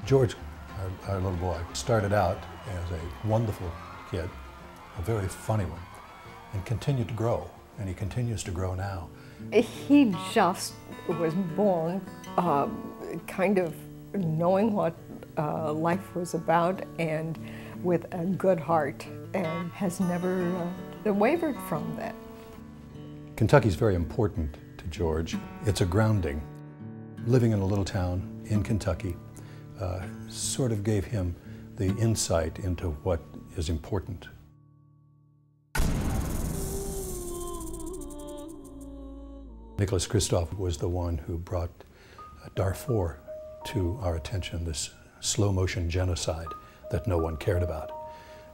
George, our little boy, started out as a wonderful kid, a very funny one, and continued to grow, and he continues to grow now. He just was born kind of knowing what life was about and with a good heart, and has never wavered from that. Kentucky's very important to George. It's a grounding. Living in a little town in Kentucky sort of gave him the insight into what is important. Nicholas Kristof was the one who brought Darfur to our attention, this slow-motion genocide that no one cared about.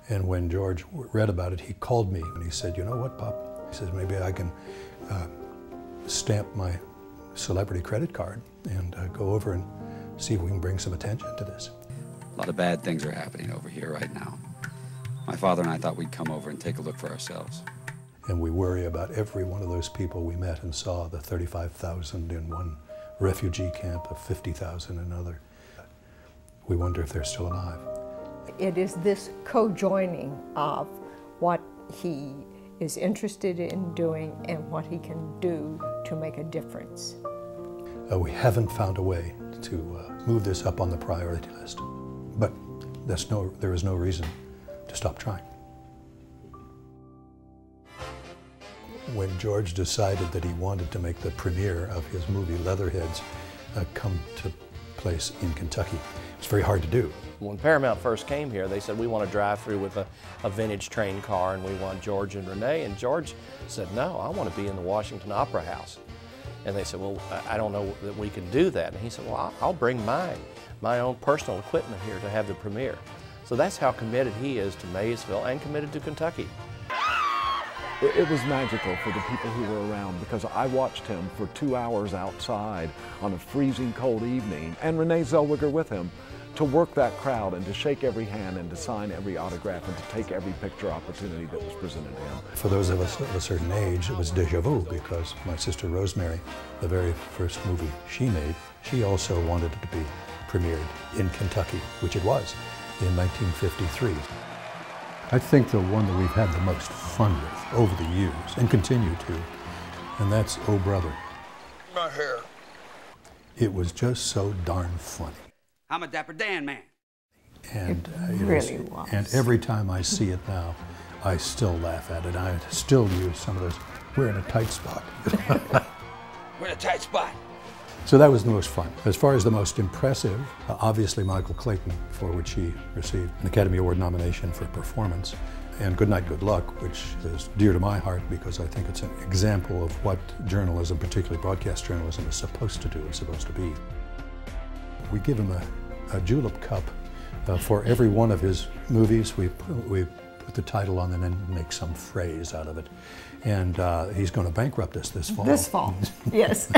And when George read about it, he called me and he said, "You know what, Pop?" He says, "Maybe I can stamp my celebrity credit card and go over and see if we can bring some attention to this." A lot of bad things are happening over here right now. My father and I thought we'd come over and take a look for ourselves. And we worry about every one of those people we met and saw, the 35,000 in one refugee camp, the 50,000 in another. We wonder if they're still alive. It is this co-joining of what he is interested in doing and what he can do to make a difference. We haven't found a way to move this up on the priority list, but there is no reason to stop trying. When George decided that he wanted to make the premiere of his movie Leatherheads come to place in Kentucky, it was very hard to do. When Paramount first came here, they said, "We want to drive through with a vintage train car, and we want George and Renee." And George said, "No, I want to be in the Washington Opera House." And they said, "Well, I don't know that we can do that." And he said, "Well, I'll bring my own personal equipment here to have the premiere." So that's how committed he is to Maysville and committed to Kentucky. It was magical for the people who were around, because I watched him for 2 hours outside on a freezing cold evening, and Renee Zellweger with him, to work that crowd and to shake every hand and to sign every autograph and to take every picture opportunity that was presented to him. For those of us of a certain age, it was déjà vu, because my sister Rosemary, the very first movie she made, she also wanted it to be premiered in Kentucky, which it was, in 1953. I think the one that we've had the most fun with over the years, and continue to, and that's Oh Brother. My hair. It was just so darn funny. I'm a Dapper Dan man. And It really was. And every time I see it now, I still laugh at it. I still use some of those, "We're in a tight spot." We're in a tight spot. So that was the most fun. As far as the most impressive, obviously Michael Clayton, for which he received an Academy Award nomination for performance, and Good Night, Good Luck, which is dear to my heart because I think it's an example of what journalism, particularly broadcast journalism, is supposed to do and supposed to be. We give him a julep cup for every one of his movies. We put the title on and then make some phrase out of it. And he's going to bankrupt us this fall. This fall, yes.